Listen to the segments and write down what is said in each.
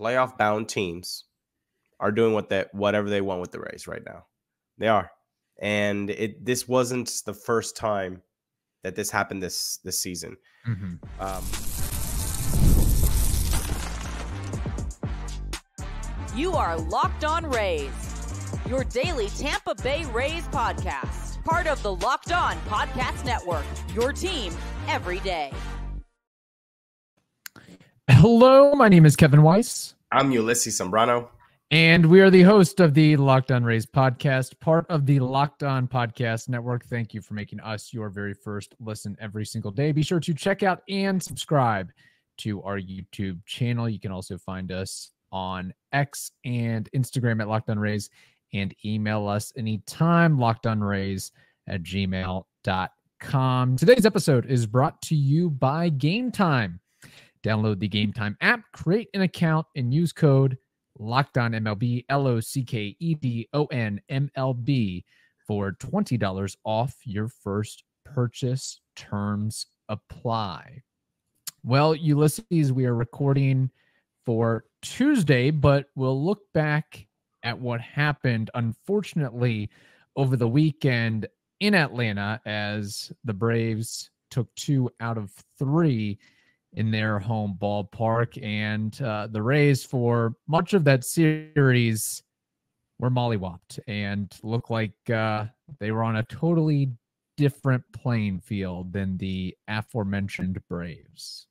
playoff bound teams are doing whatever they want with the Rays right now. They are. And this wasn't the first time that this happened this season. You are Locked On Rays, your daily Tampa Bay Rays podcast. Part of the Locked On Podcast Network, your team every day. Hello, my name is Kevin Weiss. I'm Ulises Sambrano. And we are the host of the Locked On Rays podcast, part of the Locked On Podcast Network. Thank you for making us your very first listen every single day. Be sure to check out and subscribe to our YouTube channel. You can also find us on X and Instagram at Locked On Rays and email us anytime, lockedonrays@gmail.com. Today's episode is brought to you by Game Time. Download the Game Time app, create an account, and use code LOCKEDONMLB, LOCKEDON for $20 off your first purchase. Terms apply. Well, Ulises, we are recording for Tuesday, but we'll look back at what happened, unfortunately, over the weekend in Atlanta as the Braves took 2 out of 3 in their home ballpark, and the Rays for much of that series were mollywopped and looked like they were on a totally different playing field than the aforementioned Braves.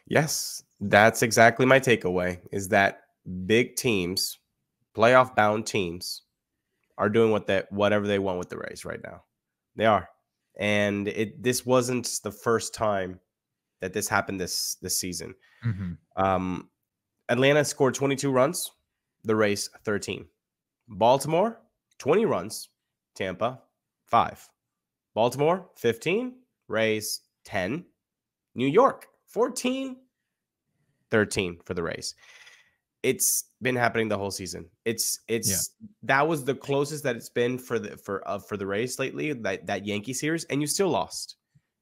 Yes, that's exactly my takeaway, is that big teams, playoff bound teams, are doing whatever they want with the Rays right now. They are. And this wasn't the first time that this happened this season. Atlanta scored 22 runs, the Rays 13. Baltimore, 20 runs, Tampa 5. Baltimore, 15, Rays 10. New York, 14, 13 for the Rays. It's been happening the whole season. That was the closest that it's been for the Rays lately, that Yankee series, and you still lost.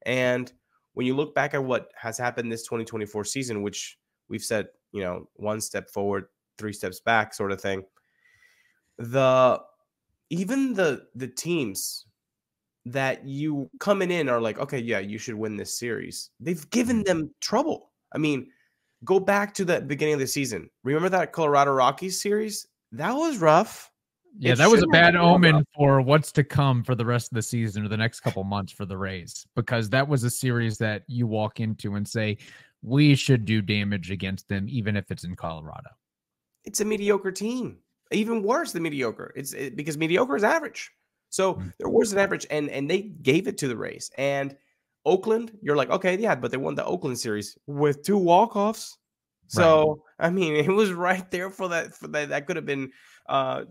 And when you look back at what has happened this 2024 season, which we've said, one step forward, 3 steps back sort of thing, even the teams that you coming in are like, okay, yeah, you should win this series. They've given them trouble. I mean, go back to the beginning of the season. Remember that Colorado Rockies series? That was rough. Yeah, that was a bad omen for what's to come for the rest of the season or the next couple months for the Rays, because that was a series that you walk into and say, we should do damage against them, even if it's in Colorado. It's a mediocre team. Even worse than mediocre. Because mediocre is average. So they're worse than average, and they gave it to the Rays. And Oakland, you're like, okay, yeah, but they won the Oakland series with 2 walk-offs. So, right. I mean, it was right there for that. That could have been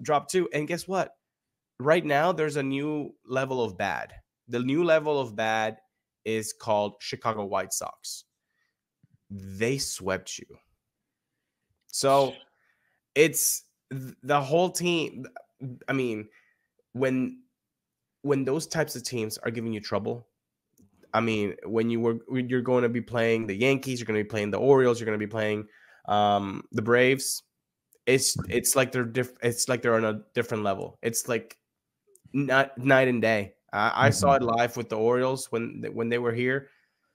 dropped too. And guess what? Right now, there's a new level of bad. The new level of bad is called Chicago White Sox. They swept you. So it's the whole team. I mean, when those types of teams are giving you trouble, I mean, when you're going to be playing the Yankees, you're going to be playing the Orioles, you're going to be playing the Braves. It's like they're on a different level. It's like night and day. I saw it live with the Orioles when they were here.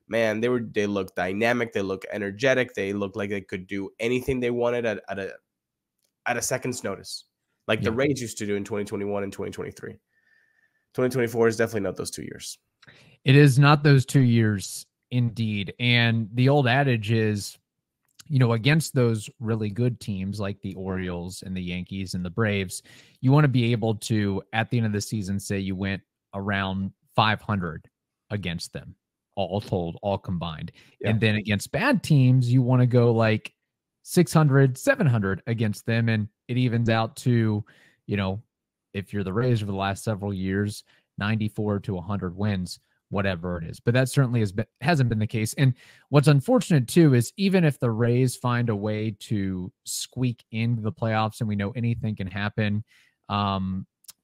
Man, they look dynamic. They look energetic. They look like they could do anything they wanted at a second's notice, like the Rays used to do in 2021 and 2023. 2024 is definitely not those 2 years. It is not those 2 years, indeed. And the old adage is, against those really good teams like the Orioles and the Yankees and the Braves, you want to be able to, at the end of the season, say you went around 500 against them, all told, all combined. Yeah. And then against bad teams, you want to go like 600, 700 against them. And it evens out to, if you're the Rays over the last several years, 94 to 100 wins, whatever it is. But that certainly hasn't been the case. And what's unfortunate too is even if the Rays find a way to squeak into the playoffs, and we know anything can happen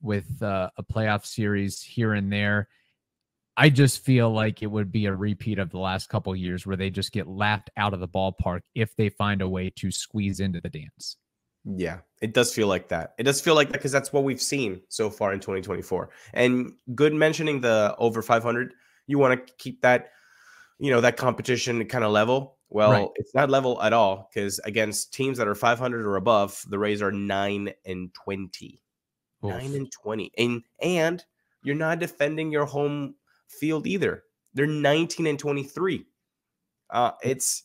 with a playoff series here and there, I just feel like it would be a repeat of the last couple of years where they just get laughed out of the ballpark if they find a way to squeeze into the dance. Yeah, it does feel like that. It does feel like that because that's what we've seen so far in 2024. And good mentioning the over 500. You want to keep that, that competition kind of level. Well, Right. It's not level at all because against teams that are 500 or above, the Rays are 9-20. Oof. 9-20. And you're not defending your home field either. They're 19-23. It's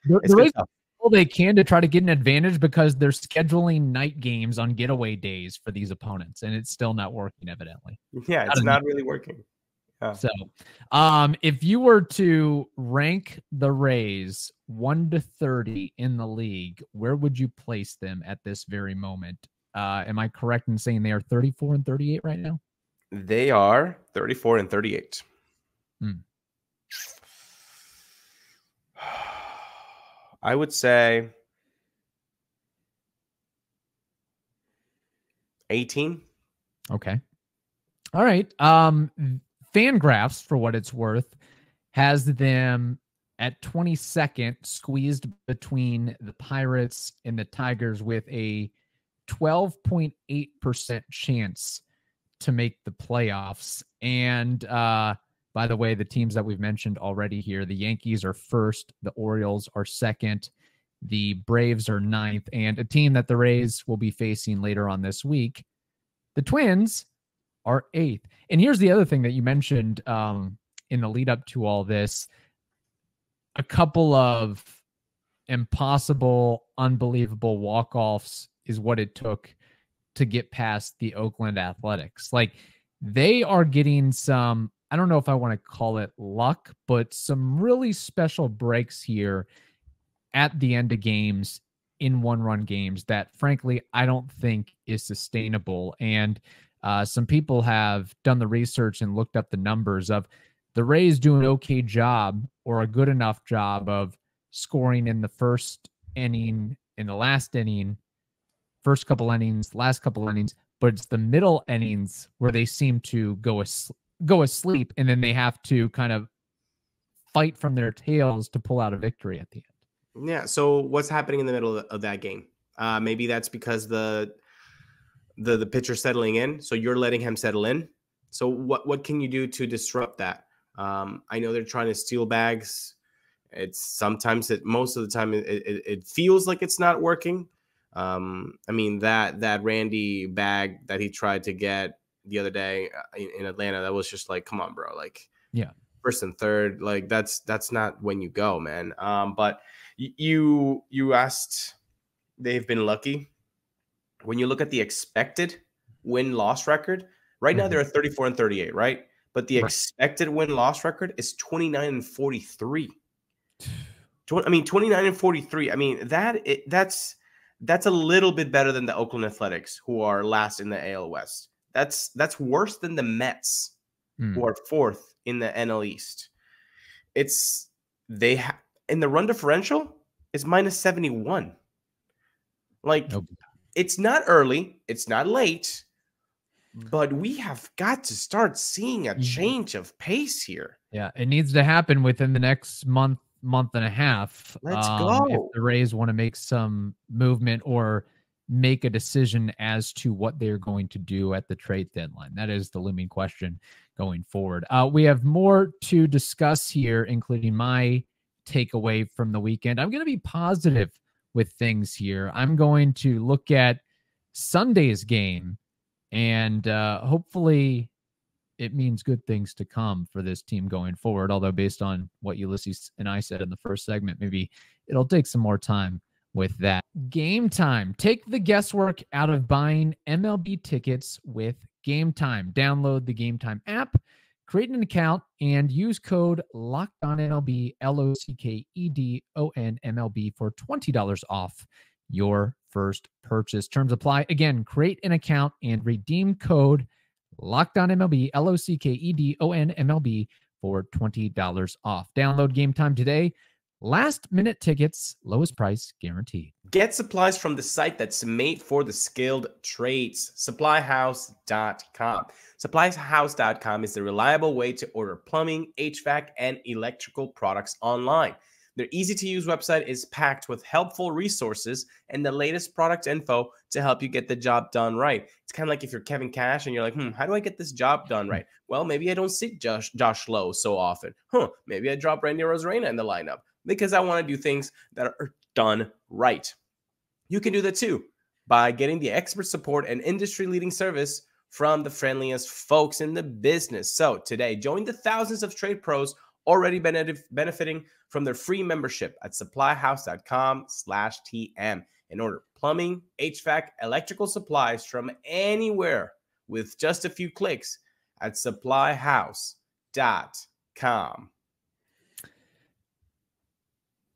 the been Rays tough. all they can to try to get an advantage because they're scheduling night games on getaway days for these opponents, and it's still not working, evidently. Yeah, it's not really working. So, if you were to rank the Rays 1 to 30 in the league, where would you place them at this very moment? Am I correct in saying they are 34 and 38 right now? They are 34 and 38. I would say 18. Okay. All right. Fangraphs, for what it's worth, has them at 22nd, squeezed between the Pirates and the Tigers with a 12.8% chance to make the playoffs. And by the way, the teams that we've mentioned already here, the Yankees are first, the Orioles are second, the Braves are ninth, and a team that the Rays will be facing later on this week, the Twins, are eighth. And here's the other thing that you mentioned in the lead up to all this. A couple of impossible, unbelievable walk-offs is what it took to get past the Oakland Athletics. Like, they are getting some, I don't know if I want to call it luck, but some really special breaks here at the end of games in one-run games that, frankly, I don't think is sustainable. And some people have done the research and looked up the numbers of the Rays do an okay job or a good enough job of scoring in the first inning, in the last inning, first couple innings, last couple innings, but it's the middle innings where they seem to go asleep, and then they have to kind of fight from their tails to pull out a victory at the end. Yeah. So what's happening in the middle of that game? Maybe that's because the pitcher settling in, so you're letting him settle in. So what can you do to disrupt that? I know they're trying to steal bags. Most of the time it feels like it's not working. I mean that Randy bag that he tried to get the other day in Atlanta, that was just like, come on, bro. Like, yeah, first and third, like that's not when you go, man. But you asked, they've been lucky. When you look at the expected win-loss record, right now they're 34 and 38, right? But the expected win-loss record is 29 and 43. I mean, 29 and 43. I mean, that's a little bit better than the Oakland Athletics, who are last in the AL West. That's worse than the Mets, who are fourth in the NL East. In the run differential is minus 71. Like, it's not early, it's not late, but we have got to start seeing a change of pace here. Yeah, it needs to happen within the next month and a half. Let's go. If the Rays want to make some movement or make a decision as to what they're going to do at the trade deadline. That is the looming question going forward. We have more to discuss here, including my takeaway from the weekend. I'm going to be positive with things here. I'm going to look at Sunday's game, and hopefully it means good things to come for this team going forward. Although based on what Ulises and I said in the first segment, maybe it'll take some more time with that. Game Time. Take the guesswork out of buying MLB tickets with Game Time. Download the Game Time app, create an account, and use code LOCKEDONMLB, LOCKEDONMLB for $20 off your first purchase. Terms apply. Again, create an account and redeem code LOCKEDONMLB, LOCKEDONMLB for $20 off. Download Game Time today. Last minute tickets, lowest price guaranteed. Get supplies from the site that's made for the skilled trades, supplyhouse.com. Supplyhouse.com is the reliable way to order plumbing, HVAC, and electrical products online. Their easy-to-use website is packed with helpful resources and the latest product info to help you get the job done right. It's kind of like if you're Kevin Cash and you're like, how do I get this job done right? Well, maybe I don't sit Josh Lowe so often. Maybe I drop Randy Rosarena in the lineup because I want to do things that are done right. You can do that too by getting the expert support and industry-leading service from the friendliest folks in the business. So today, join the thousands of trade pros already benefiting from their free membership at supplyhouse.com/TM and order plumbing, HVAC, electrical supplies from anywhere with just a few clicks at supplyhouse.com.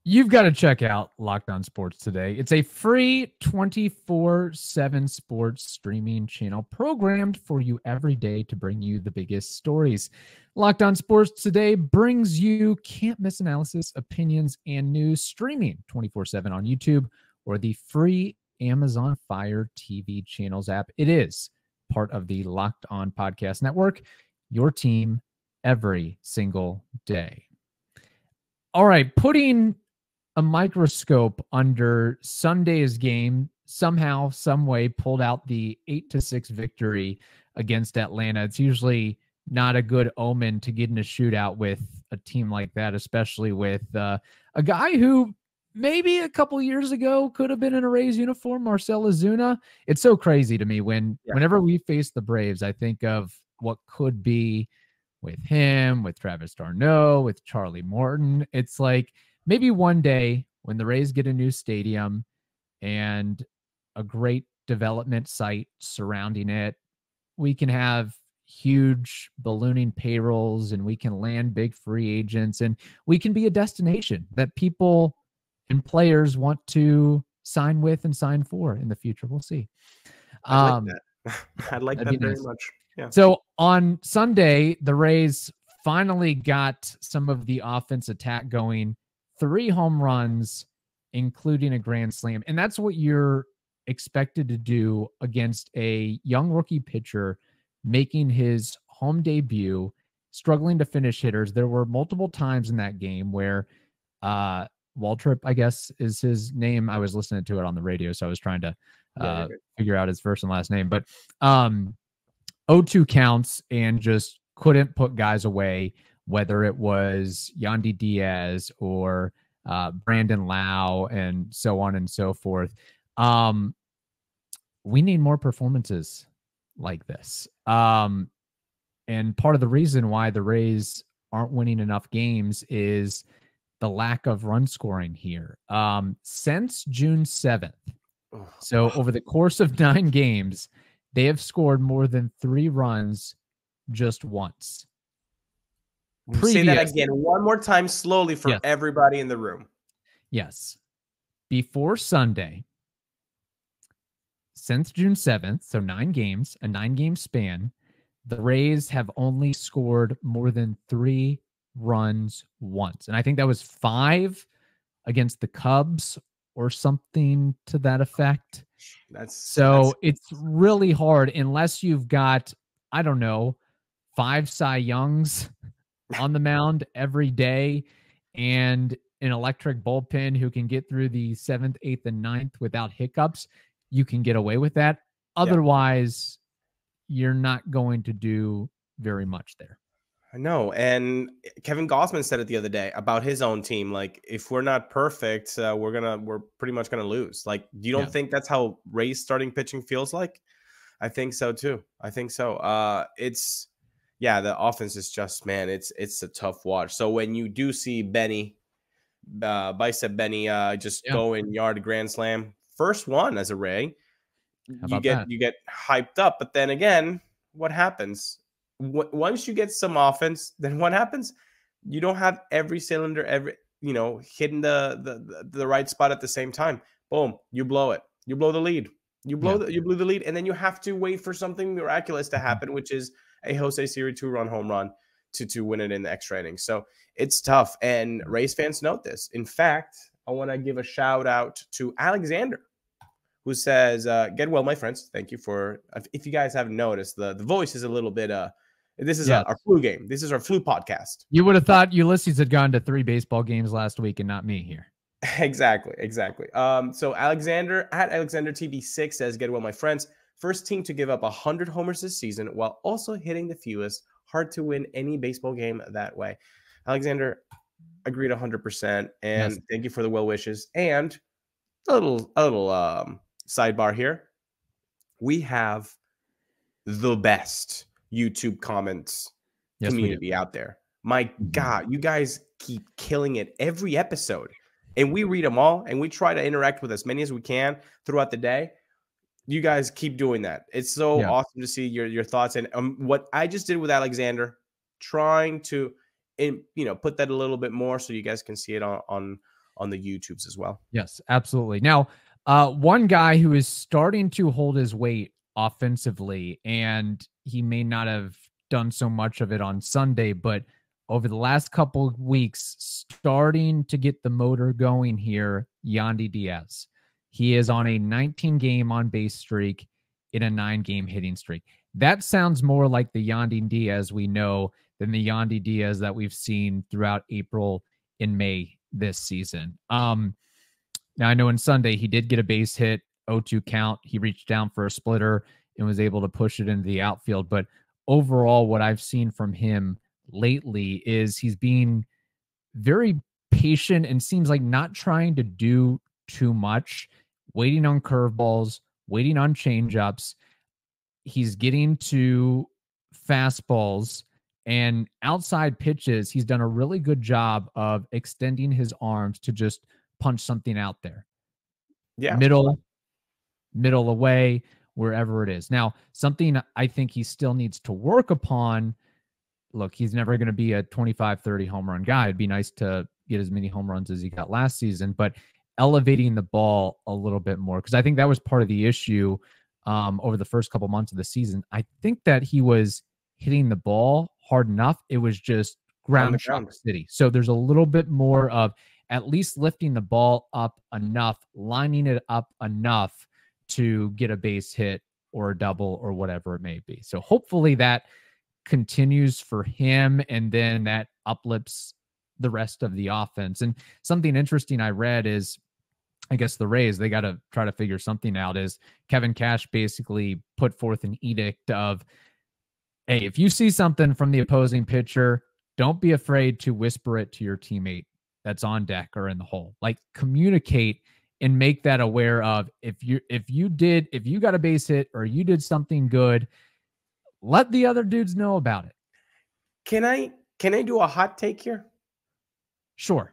You've got to check out Locked On Sports today. It's a free 24/7 sports streaming channel programmed for you every day to bring you the biggest stories. Locked On Sports today brings you can't-miss analysis, opinions, and news streaming 24/7 on YouTube or the free Amazon Fire TV channels app. It is part of the Locked On Podcast Network, your team every single day. All right, putting a microscope under Sunday's game, somehow, some way pulled out the 8-6 victory against Atlanta. It's usually not a good omen to get in a shootout with a team like that, especially with a guy who maybe a couple years ago could have been in a Rays uniform, Marcell Ozuna. It's so crazy to me whenever we face the Braves, I think of what could be with him, with Travis d'Arnaud, with Charlie Morton. It's like, maybe one day when the Rays get a new stadium and a great development site surrounding it, we can have huge ballooning payrolls and we can land big free agents and we can be a destination that people and players want to sign with and sign for in the future. We'll see. I'd like that. I'd like that very much. Yeah. So on Sunday, the Rays finally got some of the offense attack going. 3 home runs, including a grand slam. And that's what you're expected to do against a young rookie pitcher making his home debut, struggling to finish hitters. There were multiple times in that game where Waltrip, I guess is his name. I was listening to it on the radio, so I was trying to figure out his first and last name. But 0-2 counts and just couldn't put guys away, whether it was Yandy Diaz or Brandon Lau and so on and so forth. We need more performances like this. And part of the reason why the Rays aren't winning enough games is the lack of run scoring here. Since June 7th, so over the course of 9 games, they have scored more than 3 runs just once. Say that again one more time slowly for everybody in the room. Yes. Before Sunday, since June 7th, so 9 games, a 9-game span, the Rays have only scored more than 3 runs once. And I think that was 5 against the Cubs or something to that effect. That's it's really hard unless you've got, I don't know, 5 Cy Youngs on the mound every day and an electric bullpen who can get through the 7th, 8th, and 9th without hiccups. You can get away with that. Otherwise, you're not going to do very much there. I know. And Kevin Gausman said it the other day about his own team. Like, if we're not perfect, we're pretty much going to lose. Like, you don't think that's how Rays starting pitching feels like? I think so too. I think so. The offense is just, man, it's a tough watch. So when you do see Bicep Benny go in yard grand slam, first one as a Ray, you get hyped up. But then again, what happens? Once you get some offense, then what happens? You don't have every cylinder, hitting the right spot at the same time. Boom, you blow it. You blow the lead. You blew the lead, and then you have to wait for something miraculous to happen, which is a José Sirí 2-run home run to win it in the extra innings. So it's tough, and Rays fans note this. In fact, I want to give a shout out to Alexander, who says, get well, my friends. Thank you for, if you guys haven't noticed, the voice is a little bit, this is our flu game. This is our flu podcast. You would have thought Ulises had gone to 3 baseball games last week and not me here. Exactly. So Alexander at AlexanderTB6 says, get well, my friends. First team to give up 100 homers this season while also hitting the fewest. Hard to win any baseball game that way. Alexander, agreed 100%. And thank you for the well wishes. And a little sidebar here. We have the best YouTube comments community out there. My God, you guys keep killing it every episode. And we read them all, and we try to interact with as many as we can throughout the day. You guys keep doing that. It's so awesome to see your thoughts. And what I just did with Alexander, trying to put that a little bit more so you guys can see it on the YouTubes as well. Yes, absolutely. Now, one guy who is starting to hold his weight offensively, and he may not have done so much of it on Sunday, but over the last couple of weeks, starting to get the motor going here, Yandy Diaz. He is on a 19-game on-base streak in a 9-game hitting streak. That sounds more like the Yandy Diaz we know than the Yandy Diaz that we've seen throughout April and May this season. Now, I know in Sunday he did get a base hit, 0-2 count. He reached down for a splitter and was able to push it into the outfield. But overall, what I've seen from him lately is he's being very patient and seems like not trying to do too much, waiting on curveballs, waiting on changeups. He's getting to fastballs and outside pitches. He's done a really good job of extending his arms to just punch something out there. Yeah. Middle away, wherever it is. Now, something I think he still needs to work upon. Look, he's never going to be a 25, 30 home run guy. It'd be nice to get as many home runs as he got last season, but elevating the ball a little bit more, because I think that was part of the issue over the first couple months of the season. I think that he was hitting the ball hard enough. It was just ground city. So there's a little bit more of at least lifting the ball up enough, lining it up enough to get a base hit or a double or whatever it may be. So hopefully that continues for him, and then that uplifts the rest of the offense. And something interesting I read is, I guess the Rays, they got to try to figure something out, is Kevin Cash basically put forth an edict of, hey, if you see something from the opposing pitcher, don't be afraid to whisper it to your teammate that's on deck or in the hole. Like, communicate and make that aware of, if you got a base hit or you did something good, let the other dudes know about it. Can I do a hot take here? Sure.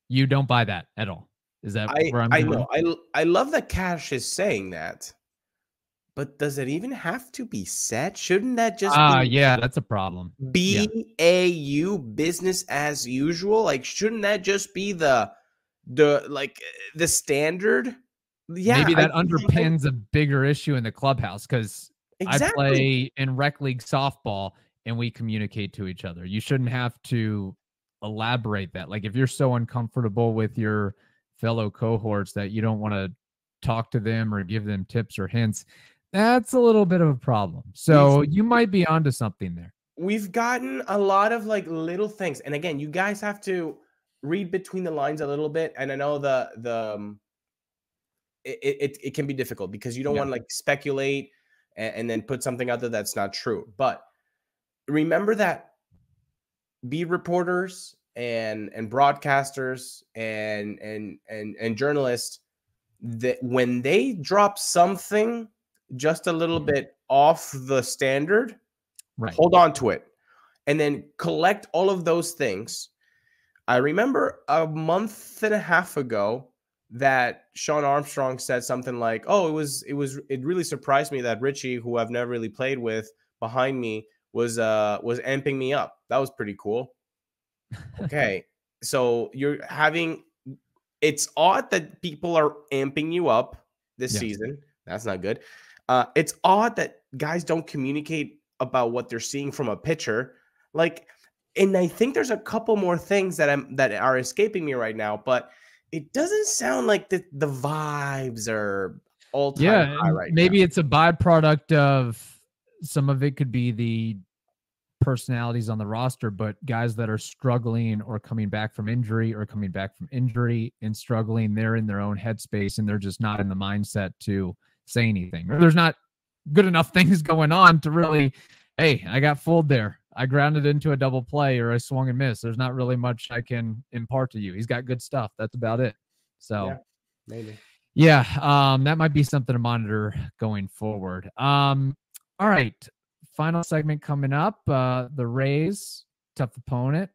You don't buy that at all. Is that where I'm going? I know. I love that Cash is saying that, but does it even have to be said? Shouldn't that just be yeah, that's a problem. BAU, business as usual? Like, shouldn't that just be the standard? Yeah, maybe that underpins a bigger issue in the clubhouse, because I play in rec league softball and we communicate to each other. You shouldn't have to elaborate that. Like, if you're so uncomfortable with your fellow cohorts that you don't want to talk to them or give them tips or hints, that's a little bit of a problem. So you might be onto something there. We've gotten a lot of like little things. And again, you guys have to read between the lines a little bit. And I know it can be difficult because you don't want to like speculate and then put something out there that's not true. But remember that beat reporters and broadcasters and journalists, that when they drop something just a little bit off the standard, hold on to it and then collect all of those things. I remember a month and a half ago that Sean Armstrong said something like, "Oh, it really surprised me that Richie, who I've never really played with, behind me was amping me up. That was pretty cool." Okay, so it's odd that people are amping you up this season. That's not good. It's odd that guys don't communicate about what they're seeing from a pitcher. Like, And I think there's a couple more things that are escaping me right now, but it doesn't sound like the vibes are all-time high right now. Maybe it's a byproduct of some of it could be the personalities on the roster, but guys that are struggling or coming back from injury and struggling, they're in their own headspace and they're just not in the mindset to say anything. Or there's not good enough things going on to really, hey, I got fooled there. I grounded into a double play or I swung and missed. There's not really much I can impart to you. He's got good stuff. That's about it. So yeah, maybe. Yeah, that might be something to monitor going forward. All right. Final segment coming up. The Rays, tough opponent.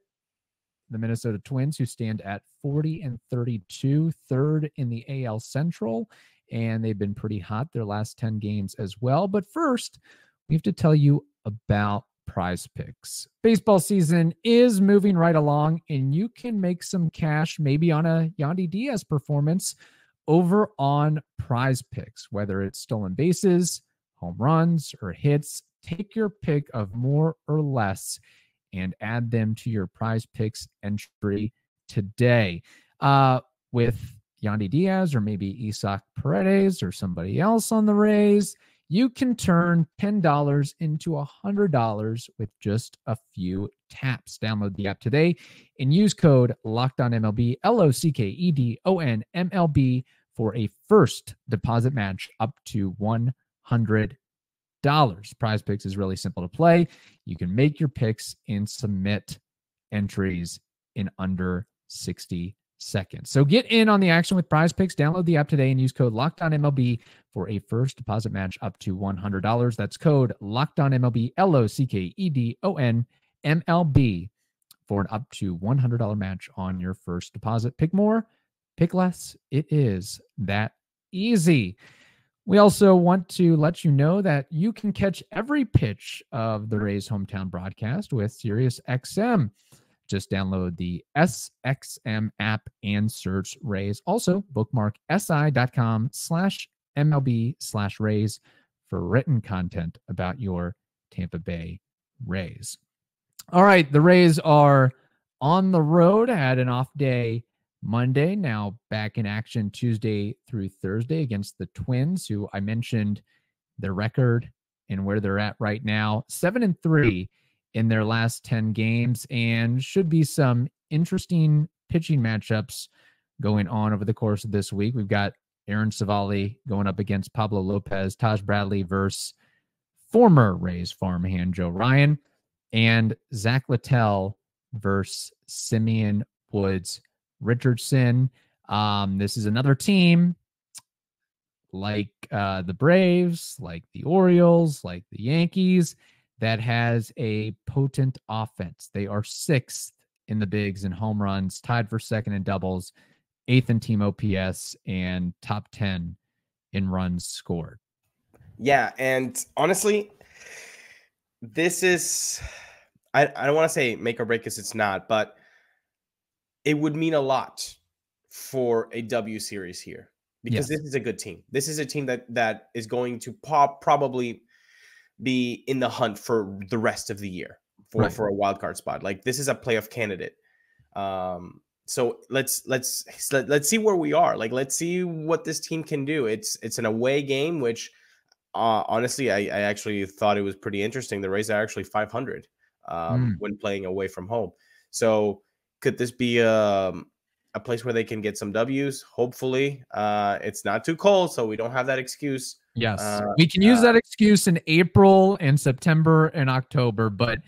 The Minnesota Twins, who stand at 40-32, third in the AL Central, and they've been pretty hot their last 10 games as well. But first, we have to tell you about Prize Picks. Baseball season is moving right along, and you can make some cash maybe on a Yandy Diaz performance over on Prize Picks, whether it's stolen bases, home runs, or hits. Take your pick of more or less and add them to your Prize Picks entry today. With Yandy Diaz or maybe Isaac Paredes or somebody else on the Rays, you can turn $10 into $100 with just a few taps. Download the app today and use code LOCKEDONMLB, LOCKEDONMLB, for a first deposit match up to $100. Prize Picks is really simple to play. You can make your picks and submit entries in under 60 seconds. So get in on the action with Prize Picks. Download the app today and use code LOCKEDONMLB for a first deposit match up to $100. That's code LOCKEDONMLB, LOCKEDONMLB, for an up to $100 match on your first deposit. Pick more, pick less. It is that easy. We also want to let you know that you can catch every pitch of the Rays hometown broadcast with SiriusXM. Just download the SXM app and search Rays. Also, bookmark si.com/MLB/Rays for written content about your Tampa Bay Rays. All right, the Rays are on the road, had an off day Monday, now back in action Tuesday through Thursday against the Twins, who I mentioned their record and where they're at right now, 7-3 in their last 10 games, and should be some interesting pitching matchups going on over the course of this week. We've got Aaron Savali going up against Pablo Lopez, Taj Bradley versus former Rays farmhand Joe Ryan, and Zach Littell versus Simeon Woods Richardson. This is another team like the Braves, like the Orioles, like the Yankees, that has a potent offense. They are 6th in the bigs in home runs, tied for 2nd in doubles, 8th in team OPS, and top 10 in runs scored. Yeah, and honestly, this is, I don't want to say make or break because it's not, but it would mean a lot for a W series here because this is a good team. This is a team that is going to probably be in the hunt for the rest of the year for a wild card spot. Like, this is a playoff candidate. So let's see where we are. Like, let's see what this team can do. It's an away game, which honestly, I actually thought it was pretty interesting. The Rays are actually 500 when playing away from home. So could this be a place where they can get some W's? Hopefully. It's not too cold, so we don't have that excuse. Yes, we can use that excuse in April and September and October, but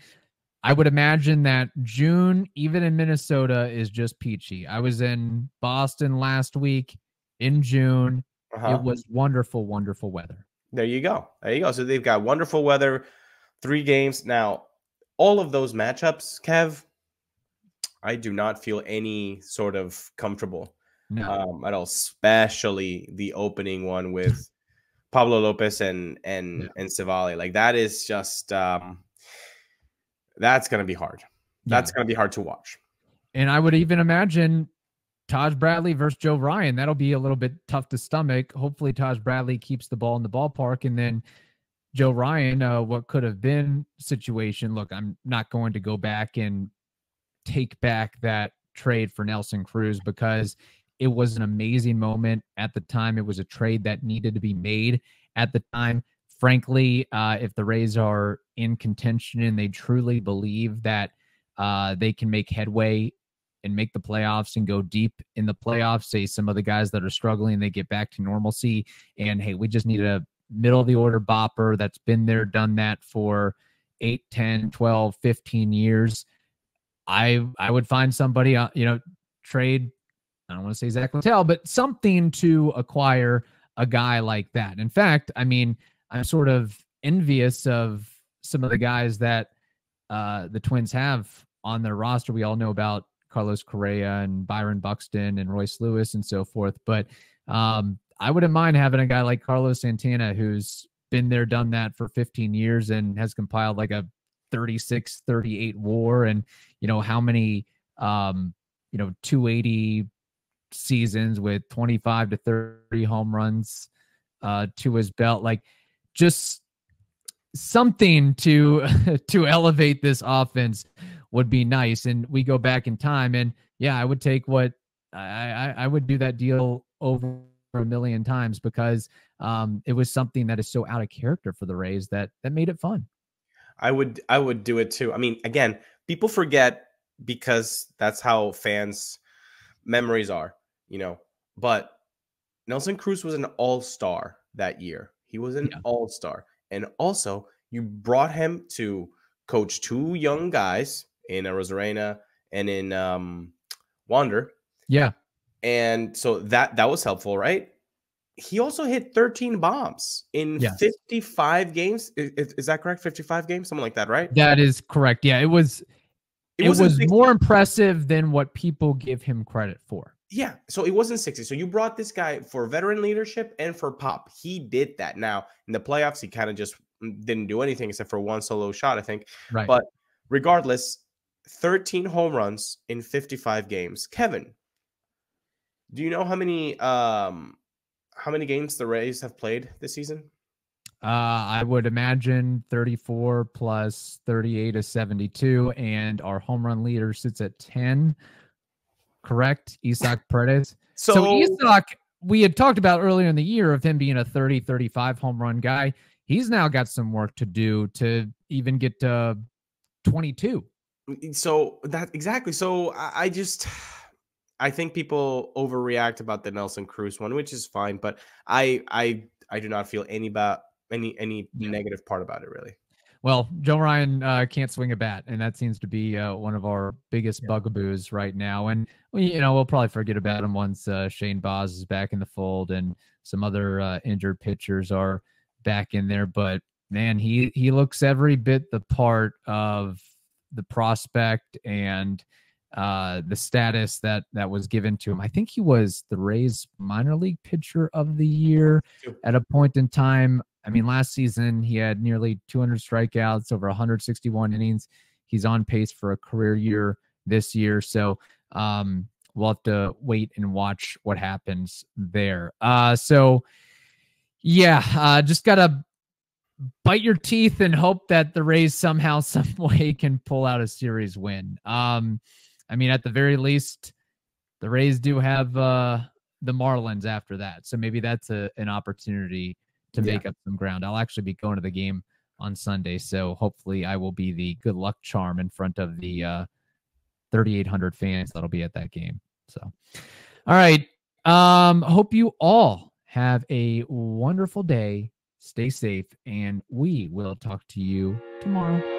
I would imagine that June, even in Minnesota, is just peachy. I was in Boston last week in June. It was wonderful, wonderful weather. There you go. There you go. So they've got wonderful weather, 3 games. Now, all of those matchups, Kev, I do not feel any sort of comfortable at all, especially the opening one with Pablo Lopez and Savali. Like, that is just that's going to be hard. That's going to be hard to watch. And I would even imagine Taj Bradley versus Joe Ryan. That'll be a little bit tough to stomach. Hopefully Taj Bradley keeps the ball in the ballpark, and then Joe Ryan, what could have been situation. Look, I'm not going to go back and take back that trade for Nelson Cruz because it was an amazing moment at the time. It was a trade that needed to be made at the time. Frankly, if the Rays are in contention and they truly believe that they can make headway and make the playoffs and go deep in the playoffs, say some of the guys that are struggling, they get back to normalcy. And hey, we just need a middle of the order bopper that's been there, done that for 8, 10, 12, 15 years. I would find somebody, trade, I don't want to say Zach Littell, but something to acquire a guy like that. In fact, I mean, I'm sort of envious of some of the guys that the Twins have on their roster. We all know about Carlos Correa and Byron Buxton and Royce Lewis and so forth. But I wouldn't mind having a guy like Carlos Santana, who's been there, done that for 15 years and has compiled like a 36, 38 WAR and, how many, 280 seasons with 25 to 30 home runs to his belt. Like just something to elevate this offense would be nice. And we go back in time and yeah, I would take what I would do that deal over a million times because it was something that is so out of character for the Rays that made it fun. I would do it too. I mean, again, people forget because that's how fans' memories are, but Nelson Cruz was an all-star that year. He was an all-star. And also you brought him to coach 2 young guys in Rosarena and in Wander. Yeah. And so that was helpful, right? He also hit 13 bombs in 55 games. Is that correct? 55 games? Something like that, right? That is correct. Yeah, it was more impressive than what people give him credit for. Yeah, so it wasn't 60. So you brought this guy for veteran leadership and for pop. He did that. Now, in the playoffs, he kind of just didn't do anything except for one solo shot, I think. Right. But regardless, 13 home runs in 55 games. Kevin, do you know how many games the Rays have played this season? I would imagine 34 plus 38 is 72, and our home run leader sits at 10. Correct? Isaac Paredes. So Isaac, we had talked about earlier in the year of him being a 30, 35 home run guy. He's now got some work to do to even get to 22. So exactly. So I think people overreact about the Nelson Cruz one, which is fine, but I do not feel any negative part about it, really. Well, Joe Ryan can't swing a bat, and that seems to be one of our biggest bugaboos right now. And we'll probably forget about him once Shane Baz is back in the fold and some other injured pitchers are back in there. But man, he looks every bit the part of the prospect and the status that was given to him. I think he was the Rays minor league pitcher of the year at a point in time. I mean, last season he had nearly 200 strikeouts, over 161 innings. He's on pace for a career year this year. So we'll have to wait and watch what happens there. Just got to bite your teeth and hope that the Rays somehow, some way can pull out a series win. I mean, at the very least, the Rays do have the Marlins after that. So maybe that's an opportunity to make up some ground. I'll actually be going to the game on Sunday, so hopefully I will be the good luck charm in front of the 3,800 fans that'll be at that game. So, all right. Hope you all have a wonderful day. Stay safe, and we will talk to you tomorrow.